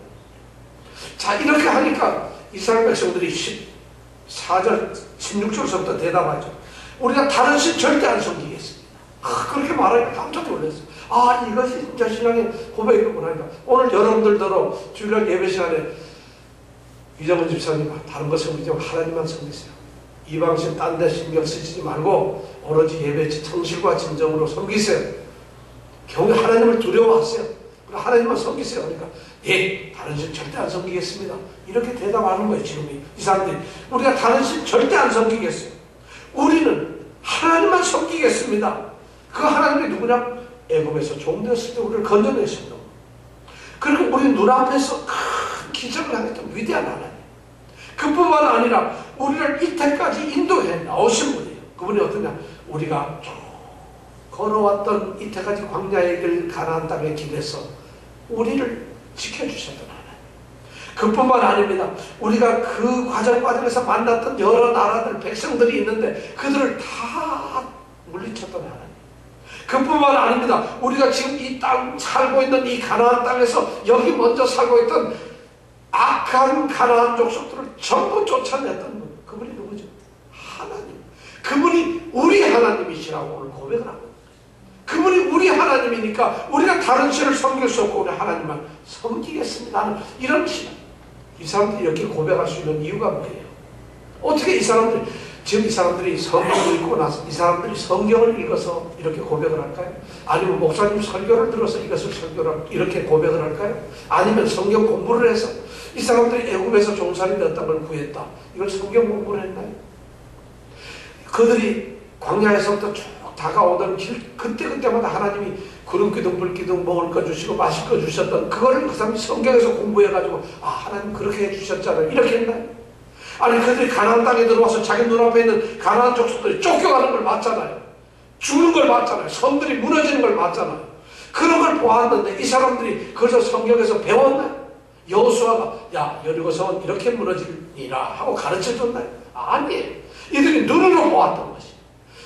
자, 이렇게 하니까 이스라엘 백성들이 14절, 16절서부터 대답하죠. 우리가 다른 신 절대 안 섬기겠습니다. 그렇게 말하니까 깜짝 놀랐어요. 이것이 진짜 신앙의 고백이구나. 오늘 여러분들더러 주일날 예배 시간에 이정은 집사님, 다른 거 섬기지 말고 하나님만 섬기세요. 이방신 딴 데 신경 쓰지 말고 오로지 예배 성실과 진정으로 섬기세요. 경우 하나님을 두려워하세요. 하나님만 섬기세요. 그러니까 예, 다른 신 절대 안 섬기겠습니다. 이렇게 대답하는 거예요. 지금 이 사람들이. 우리가 다른 신 절대 안 섬기겠어요. 우리는 하나님만 섬기겠습니다. 그 하나님이 누구냐? 애굽에서 종되었을 때 우리를 건져내신 분. 그리고 우리 눈앞에서 큰 기적을 하겠던 위대한 하나님. 그뿐만 아니라 우리를 이때까지 인도해 나오신 분이에요. 그분이 어떠냐? 우리가 쭉 걸어왔던 이때까지 광야의 길, 가나안 땅의 길에서 우리를 지켜주셨던 하나님. 그뿐만 아닙니다. 우리가 그 과정에서 만났던 여러 나라들, 백성들이 있는데 그들을 다 물리쳤던 하나님. 그뿐만 아닙니다. 우리가 지금 이 땅 살고 있는 이 가나안 땅에서 여기 먼저 살고 있던 악한 가나안 족속들을 전부 쫓아냈던 분. 그분이 누구죠? 하나님. 그분이 우리 하나님이시라고 오늘 고백을 하고, 그분이 우리 하나님이니까 우리가 다른 신을 섬길 수 없고 우리 하나님만 섬기겠습니다 하는 이런 신앙. 이 사람들이 이렇게 고백할 수 있는 이유가 뭐예요? 어떻게 이 사람들이, 지금 이 사람들이 성경을 읽고 나서 이 사람들이 성경을 읽어서 이렇게 고백을 할까요? 아니면 목사님 설교를 들어서 이것을 이렇게 고백을 할까요? 아니면 성경 공부를 해서 이 사람들이 애굽에서 종살이 몇 땅을 구했다, 이걸 성경 공부를 했나요? 그들이 광야에서부터 쭉 다가오던 길, 그때마다 하나님이 구름기둥 불기둥 먹을 거 주시고 마실 거 주셨던 그거를 그 사람이 성경에서 공부해가지고 하나님 그렇게 해주셨잖아요, 이렇게 했나요? 아니, 그들이 가나안 땅에 들어와서 자기 눈앞에 있는 가나안 족속들이 쫓겨가는 걸 봤잖아요. 죽는 걸 봤잖아요. 섬들이 무너지는 걸 봤잖아요. 그런 걸 보았는데 이 사람들이 그래서 성경에서 배웠나요? 여호수아가 야, 여리고성은 이렇게 무너지니라 하고 가르쳐줬나요? 아니에요. 이들이 눈으로 보았던 것이,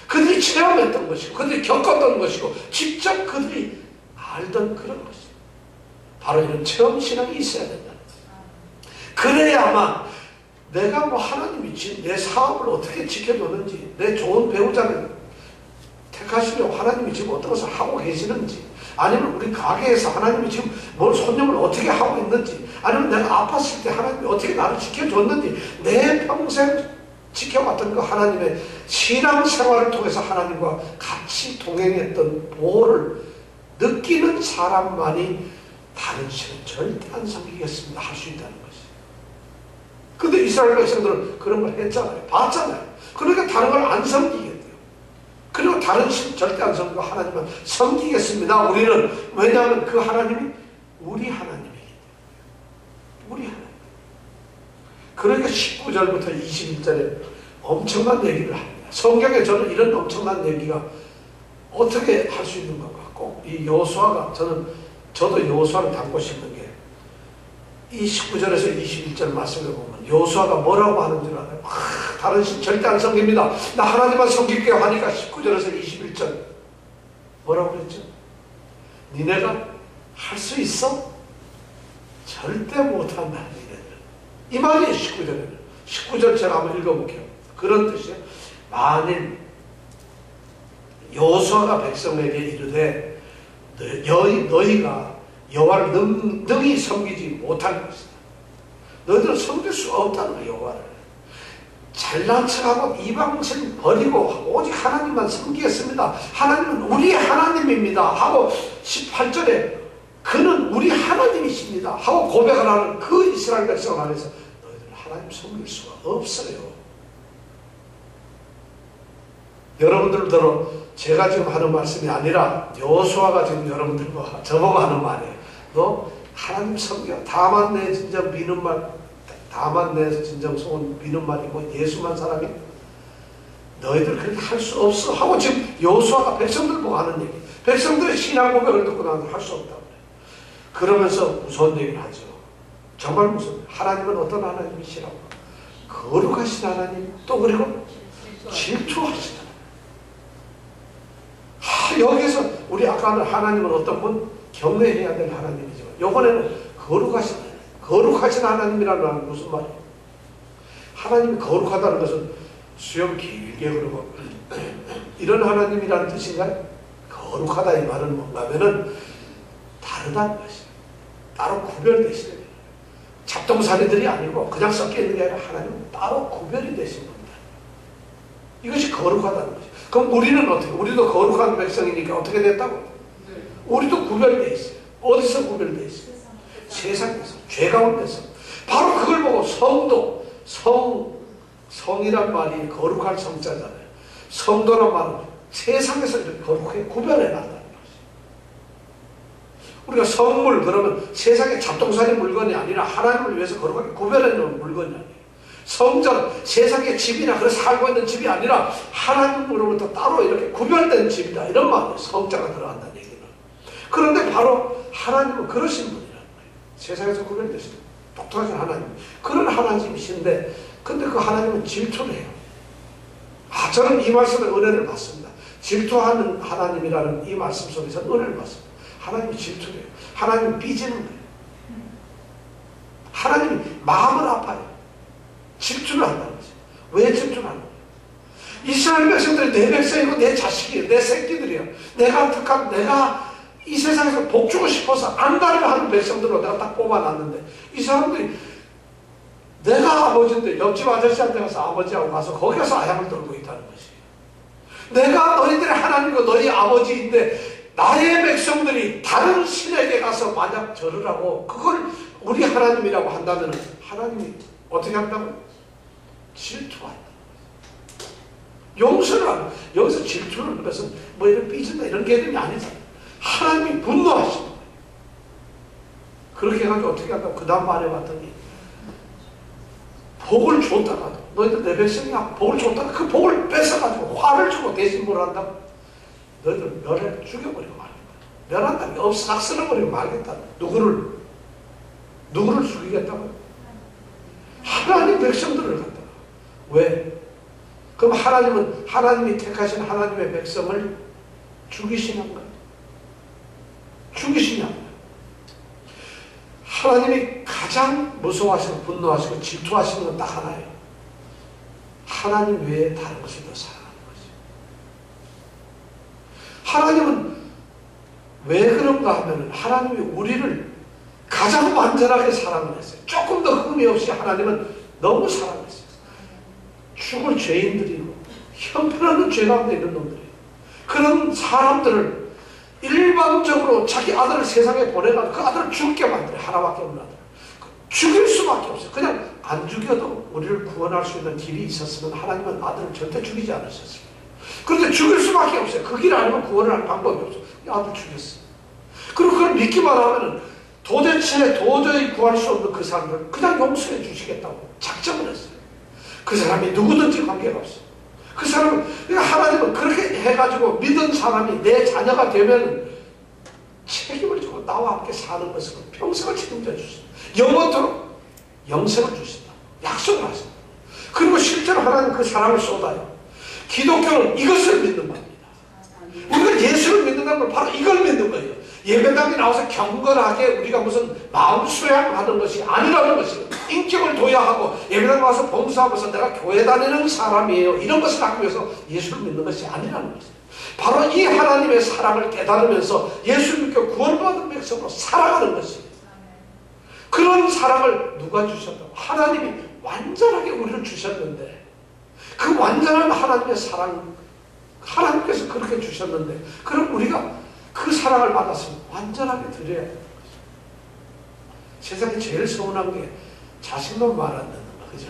그들이 체험했던 것이고, 그들이 겪었던 것이고, 직접 그들이 알던 그런 것이죠. 바로 이런 체험신앙이 있어야 된다는 거예요. 그래야만 내가 뭐 하나님이 내 사업을 어떻게 지켜줬는지, 내 좋은 배우자를 택하시려고 하나님이 지금 어떤 것을 하고 계시는지, 아니면 우리 가게에서 하나님이 지금 뭘 손님을 어떻게 하고 있는지, 아니면 내가 아팠을 때 하나님이 어떻게 나를 지켜줬는지, 내 평생 지켜왔던 그 하나님의 신앙생활을 통해서 하나님과 같이 동행했던 보호를 느끼는 사람만이 다른 신은 절대 안 섬기겠습니다 할 수 있다는 것이. 근데 이스라엘 백성들은 그런 걸 했잖아요. 봤잖아요. 그러니까 다른 걸 안 섬기겠대요. 그리고 다른 신 절대 안 섬기고 하나님만 섬기겠습니다. 우리는. 왜냐하면 그 하나님이 우리 하나님이기 때문에. 우리 하나님. 그러니까 19절부터 21절에 엄청난 얘기를 합니다. 성경에 저는 이런 엄청난 얘기가 어떻게 할 수 있는 것 같고, 이 여호수아가 저도 여호수아를 닮고 싶은 게, 이 19절에서 21절 말씀을 보면 여호수아가 뭐라고 하는 줄 알아요? 다른 신 절대 안 섬깁니다. 나 하나님만 섬길게요 하니까 19절에서 21절 뭐라고 그랬죠? 니네가 할 수 있어? 절대 못한다. 니네들. 이 말이에요. 19절에는. 19절 제가 한번 읽어볼게요. 그런 뜻이에요. 만일 여호수아가 백성에게 이르되 너희가 여호와를 능히 섬기지 못할 것이다. 너희들은 섬길 수 없다는 거예요. 여호와를. 잘난 척하고 이방신 버리고 오직 하나님만 섬기겠습니다. 하나님은 우리 하나님입니다 하고 18절에 그는 우리 하나님이십니다 하고 고백을 하는 그 이스라엘 백성 안에서 너희들은 하나님 섬길 수가 없어요. 여러분들도 제가 지금 하는 말씀이 아니라 여호수아가 지금 여러분들과 저보고 하는 말이에요. 너 하나님 섬겨. 다만 내 진정 미는 말, 다만 내 진정 소원 미는 말이 뭐 예수만 사람이 너희들 그렇게 할 수 없어 하고 지금 여호수아가 백성들 보고 하는 얘기. 백성들의 신앙 고백을 듣고 나는 할 수 없다고 그래요. 그러면서 무서운 얘기를 하죠. 정말 무서운. 하나님은 어떤 하나님이시라고? 거룩하신 하나님, 또 그리고 질투하신 하나님. 여기서 우리 아까는 하나님은 어떤 분? 경외해야 될 하나님이지만 이번에는 거룩하신 하나님이라는 말은 무슨 말이에요? 하나님이 거룩하다는 것은 수염 길게 흐르고 이런 하나님이라는 뜻인가요? 거룩하다 이 말은 뭔가 하면은 다르다는 것이에요. 따로 구별되시는 거예요. 잡동사니들이 아니고 그냥 섞여 있는 게 아니라 하나님은 따로 구별이 되신 겁니다. 이것이 거룩하다는 것이에요. 그럼 우리는 어떻게? 우리도 거룩한 백성이니까 어떻게 됐다고? 우리도 구별되어 있어요. 어디서 구별되어 있어요? 세상에서, 죄 가운데서. 바로 그걸 보고 성도, 성이란 말이 거룩할 성자잖아요. 성도란 말은 세상에서 이렇게 거룩하게 구별해 놨다는 것이에요. 우리가 성물, 그러면 세상에 잡동사니 물건이 아니라 하나님을 위해서 거룩하게 구별해 놓은 물건이 아니에요. 성전, 세상의 집이나 그래서 살고 있는 집이 아니라 하나님으로부터 따로 이렇게 구별된 집이다. 이런 말이에요. 성자가 들어간다는 얘기는. 그런데 바로 하나님은 그러신 분이라는 거예요. 세상에서 구별되신 독특하신 하나님. 그런 하나님이신데, 근데 그 하나님은 질투를 해요. 저는 이 말씀에 은혜를 받습니다. 질투하는 하나님이라는 이 말씀 속에서 은혜를 받습니다. 하나님이 질투를 해요. 하나님이 삐지는 거예요. 하나님이 마음을 아파요. 질투를 한다는 거죠. 왜 질투를 하는 거예요? 이스라엘 백성들이 내 백성이고 내 자식이에요. 내 새끼들이에요. 내가 이 세상에서 복주고 싶어서 안달을 하는 백성들로 내가 딱 뽑아놨는데, 이 사람들이 내가 아버지인데 옆집 아저씨한테 가서 아버지하고 가서 거기 가서 아양을 떨고 있다는 것이에요. 내가 너희들의 하나님이고 너희 아버지인데 나의 백성들이 다른 신에게 가서 만약 절을 하고 그걸 우리 하나님이라고 한다면 하나님이 어떻게 한다고요? 질투한다. 용서를 하는. 여기서 질투하는 것은 뭐 이런 삐진다 이런 개념이 아니잖아요. 하나님이 분노하시는 거예요. 그렇게 해가지고 어떻게 한다고 그 다음 말해봤더니 복을 줬다가도 너희들 내 백성이야 복을 줬다가 그 복을 뺏어가지고 화를 주고 대신 뭘 한다고? 너희들 멸해 죽여버리고 말겠다. 멸한다는 게 없어 싹쓸어버리고 말겠다. 누구를 죽이겠다고요? 하나님 백성들을 갖다가. 왜? 그럼 하나님이 택하신 하나님의 백성을 죽이시는 거예요. 죽이시냐고요. 하나님이 가장 무서워하시고 분노하시고 질투하시는 건 딱 하나예요. 하나님 외에 다른 것을 더 사랑하는 거죠. 하나님은 왜 그런가 하면 하나님이 우리를 가장 완전하게 사랑을 했어요. 조금 더 흠이 없이 하나님은 너무 사랑했어요. 죽을 죄인들이고 형편없는 죄 가운데 있는 놈들이에요. 그런 사람들을 일방적으로 자기 아들을 세상에 보내가지고 그 아들을 죽게 만들어요. 하나밖에 없는 아들. 죽일 수밖에 없어요. 그냥 안 죽여도 우리를 구원할 수 있는 길이 있었으면 하나님은 아들을 절대 죽이지 않으셨습니다. 그런데 죽일 수밖에 없어요. 그 길 아니면 구원을 할 방법이 없어요. 아들 죽였어요. 그리고 그걸 믿기만 하면 도저히 구할 수 없는 그 사람을 그냥 용서해 주시겠다고 작정을 했어요. 그 사람이 누구든지 관계가 없어요. 그 사람은, 그러니까 하나님은 그렇게 해가지고 믿은 사람이 내 자녀가 되면 책임을 지고 나와 함께 사는 것을 평생을 책임져 주신다. 영원토록 영생을 주신다. 약속을 하신다. 그리고 실제로 하나님 그 사랑을 쏟아요. 기독교는 이것을 믿는 겁니다. 우리가 예수를 믿는다는 걸 바로 이걸 믿는 거예요. 예배당에 나와서 경건하게 우리가 무슨 마음 수양하는 것이 아니라는 것이에요. 인격을 도야하고 예배당 와서 봉사하면서 내가 교회 다니는 사람이에요. 이런 것을 하기 위해서 예수를 믿는 것이 아니라는 것이에요. 바로 이 하나님의 사랑을 깨달으면서 예수 믿고 구원받은 백성으로 살아가는 것이에요. 그런 사랑을 누가 주셨다고? 하나님이 완전하게 우리를 주셨는데 그 완전한 하나님의 사랑, 하나님께서 그렇게 주셨는데 그럼 우리가 그 사랑을 받았으면 완전하게 드려야 되는 거죠. 세상에 제일 서운한 게 자식만 말 안 듣는 거, 그죠?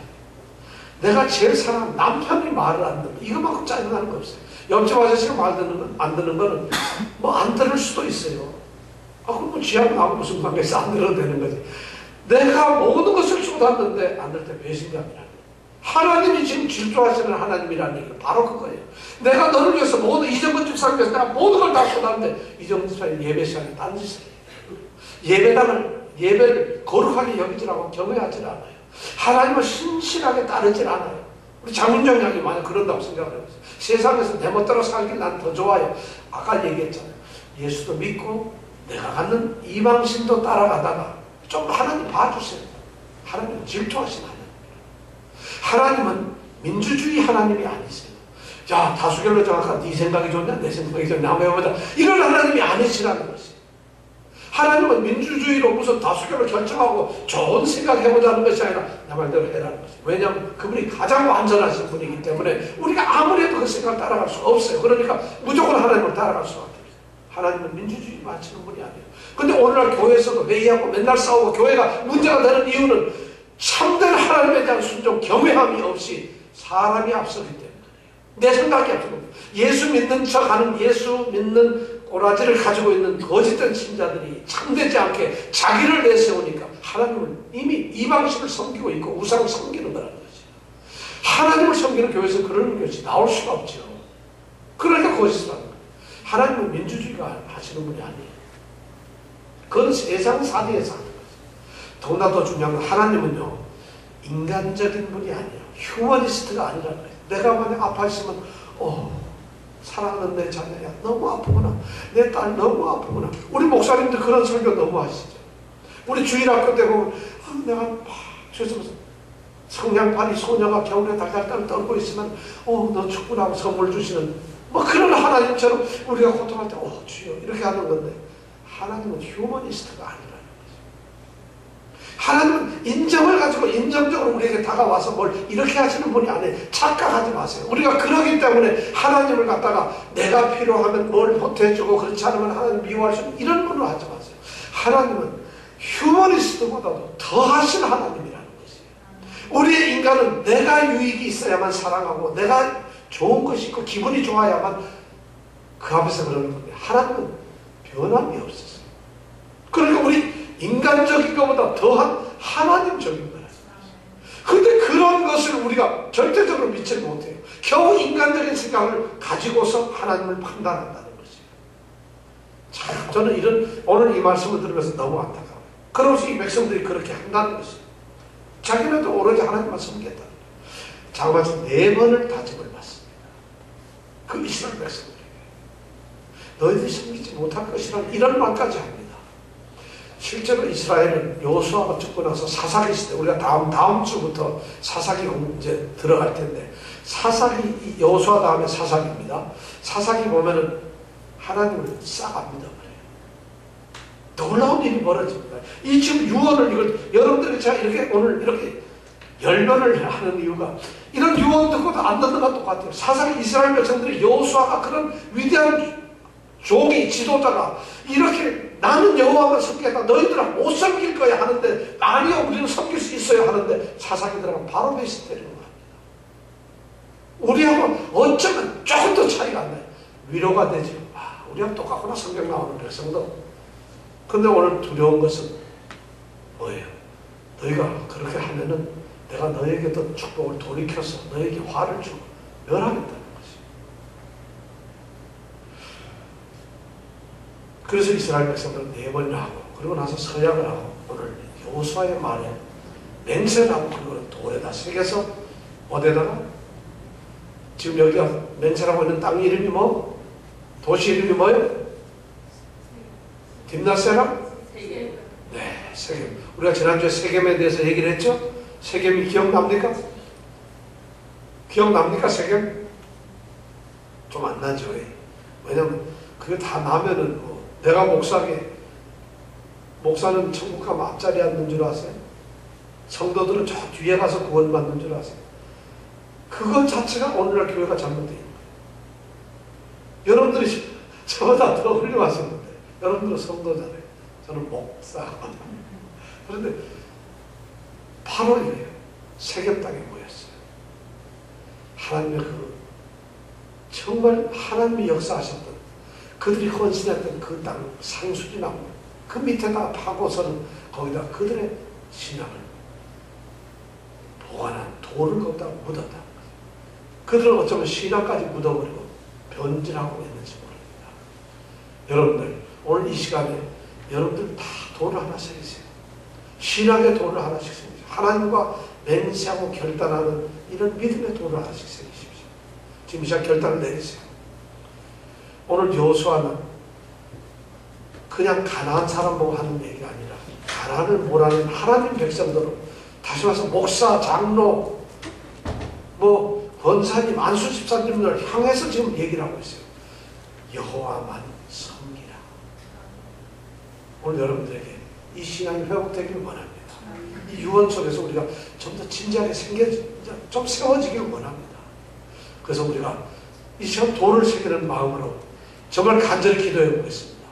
내가 제일 사랑하는 남편이 말을 안 듣는 거, 이것만큼 짜증나는 거 없어요. 옆집 아저씨가 말 듣는 건, 안 듣는 거는 뭐 안 들을 수도 있어요. 그럼 뭐 쥐하고 나하고 무슨 관계에서 안 들어도 되는 거지. 내가 모든 것을 쏟았는데 안 들 때 배신감이라는 거예요. 하나님이 지금 질투하시는 하나님이라는 얘기가 바로 그거예요. 내가 너를 위해서 이정근 집사를 위해서 내가 모든 걸 다 쏟았는데 이정근 집사님 예배 시간에 딴짓을 해요. 예배를 거룩하게 여기지라고 경외하지 않아요. 하나님을 신실하게 따르지 않아요. 우리 장윤정 양이 만약 그런다고 생각을 해보세요. 세상에서 내 멋대로 살길 난 더 좋아요. 아까 얘기했잖아요. 예수도 믿고 내가 갖는 이방신도 따라가다가 좀 하나님 봐주세요. 하나님은 질투하신 하나님은 민주주의 하나님이 아니세요. 야, 다수결로 정확한 네 생각이 좋냐 내 생각이 좋냐 한번 해보자. 이런 하나님이 아니시라는 것이에요. 하나님은 민주주의로 무슨 다수결로 결정하고 좋은 생각 해보자는 것이 아니라 내 말대로 해라는 것이에요. 왜냐하면 그분이 가장 완전하신 분이기 때문에 우리가 아무래도 그 생각을 따라갈 수가 없어요. 그러니까 무조건 하나님을 따라갈 수가 없어요. 하나님은 민주주의 맞추는 분이 아니에요. 근데 오늘날 교회에서도 회의하고 맨날 싸우고 교회가 문제가 되는 이유는 참된 하나님에 대한 순종, 경외함이 없이 사람이 앞서기 때문에 내 생각이 앞서고 예수 믿는 척하는 예수 믿는 꼬라지를 가지고 있는 거짓된 신자들이 참되지 않게 자기를 내세우니까 하나님은 이미 이방신을 섬기고 있고 우상을 섬기는 거라는 거죠. 하나님을 섬기는 교회에서 그런 것이 나올 수가 없죠. 그러니까 거짓을 하는 거예요. 하나님은 민주주의가 하시는 분이 아니에요. 그건 세상 사대에서 하는 거예요. 더구나 더 중요한 건 하나님은요 인간적인 분이 아니에요. 휴머니스트가 아니라는 거예요. 내가 만약 아파있으면 사랑하는 내 자녀야 너무 아프구나, 내 딸 너무 아프구나. 우리 목사님들 그런 설교 너무 하시죠. 우리 주일학교 때 보면 내가 막 죄송해서 성냥팔이 소녀가 겨울에 달달달 떨고 있으면 너 춥구나 하고 선물 주시는 뭐 그런 하나님처럼 우리가 고통할 때 주여 이렇게 하는 건데 하나님은 휴머니스트가 아니라는 거죠. 하나님은 인정을 가지고 인정적으로 우리에게 다가와서 뭘 이렇게 하시는 분이 아니에요. 착각하지 마세요. 우리가 그러기 때문에 하나님을 갖다가 내가 필요하면 뭘 보태주고 그렇지 않으면 하나님 미워할 수 있는 이런 분으로 하지 마세요. 하나님은 휴머니스트보다도 더 하신 하나님이라는 것이에요. 우리의 인간은 내가 유익이 있어야만 사랑하고 내가 좋은 것이 있고 기분이 좋아야만 그 앞에서 그러는 건데 하나님은 변함이 없었어요. 그러니까 우리 인간적인 것보다 더한 하나님적인 거예요. 그런데 그런 것을 우리가 절대적으로 믿지 못해요. 겨우 인간적인 생각을 가지고서 하나님을 판단한다는 것이에요. 참 저는 오늘 이 말씀을 들으면서 너무 안타까워요. 그러면서 이 백성들이 그렇게 한다는 것이에요. 자기네도 오로지 하나님만 섬기겠다는 거예요. 장마치 4번을 다짐을 받습니다. 그 이스라엘 백성들에게 너희들이 섬기지 못할 것이라는 이런 말까지 합니다. 실제로 이스라엘은 여호수아가 죽고 나서 사사기 시대, 우리가 다음 주부터 사사기 이제 들어갈 텐데 사사기, 여호수아 다음에 사사기입니다. 사사기 보면은 하나님을 싹 안 믿어버려요. 놀라운 일이 벌어집니다. 이 지금 유언을 이걸 여러분들이 제가 이렇게 오늘 이렇게 열변을 하는 이유가 이런 유언 듣고도 안 듣는 것 똑같아요. 사상 이스라엘 백성들이 여호수아가 그런 위대한 종이 지도자가 이렇게 나는 여호와만 섬기겠다 너희들은 못 섬길 거야 하는데 아니요 우리는 섬길 수 있어요 하는데 사상이 들어가면 바로 베이스 때리는 겁니다. 우리하고 어쩌면 조금 더 차이가 안 나요. 위로가 되죠. 아, 우리하고 똑같구나 성경 나오는 백성도. 근데 오늘 두려운 것은 뭐예요? 너희가 그렇게 하면은 내가 너에게도 축복을 돌이켜서 너에게 화를 주고 멸하겠다는 것이. 그래서 이스라엘 백성들은 4번이나 하고 그리고 나서 서약을 하고 오늘 여호수아의 말에 맹세를 하고 그거를 돌에다 새겨서 어디다가 지금 여기가 맹세하고 있는 땅 이름이 뭐? 도시 이름이 뭐예요? 딥나세라? 세겜. 네, 세겜. 우리가 지난주에 세겜에 대해서 얘기를 했죠? 세겜이 기억납니까? 기억납니까 세겜? 좀 안 나죠. 왜냐면 그게 다 나면은 뭐 내가 목사는 천국 가면 앞자리에 앉는 줄 아세요? 성도들은 저 뒤에 가서 구원받는 줄 아세요? 그것 자체가 오늘날 교회가 잘못되어 있는 거예요. 여러분들이 저보다 더 훌륭하셨는데 여러분들은 성도잖아요. 저는 목사. 그런데 바로 이래요. 세겜 땅에 모였어요. 하나님의 그 정말 하나님이 역사하셨던 그들이 헌신했던 그 땅 상수리나무 그 밑에다 파고서는 거기다 그들의 신앙을 보관한 돌을 거기다 묻었다. 그들은 어쩌면 신앙까지 묻어버리고 변질하고 있는지 모릅니다. 여러분들 오늘 이 시간에 여러분들 다 돌을 하나 새기세요. 신앙의 돌을 하나씩 새기세요. 하나님과 맹세하고 결단하는 이런 믿음의 돌을 하나씩 새기십시오. 지금 이 시간 결단을 내리세요. 오늘 여호수아는 그냥 가난한 사람 보고 하는 얘기가 아니라 가난을 몰아낸 하나님 백성들은 다시 와서 목사, 장로, 뭐 권사님, 안수 집사님들 향해서 지금 얘기를 하고 있어요. 여호와만 섬기라. 오늘 여러분들에게 이 신앙이 회복되기를 원합니다. 이 유언 속에서 우리가 좀 더 진지하게 좀 세워지기를 원합니다. 그래서 우리가 이 시간 돌을 새기는 마음으로 정말 간절히 기도해 보겠습니다.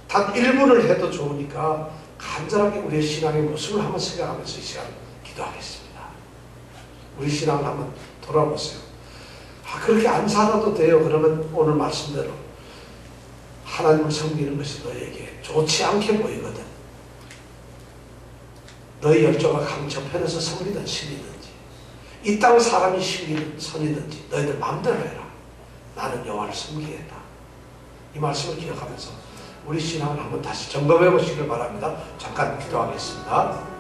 단 1분을 해도 좋으니까 간절하게 우리의 신앙의 모습을 한번 생각하면서 이 시간 기도하겠습니다. 우리 신앙을 한번 돌아보세요. 그렇게 안 살아도 돼요. 그러면 오늘 말씀대로 하나님을 섬기는 것이 너에게 좋지 않게 보이거든. 너희 열조가 강 저편에서 섬기던 신이든지 이 땅 사람이 섬기는 선이든지 너희들 마음대로 해라. 나는 여호와를 섬기겠다. 이 말씀을 기억하면서 우리 신앙을 한번 다시 점검해 보시길 바랍니다. 잠깐 기도하겠습니다.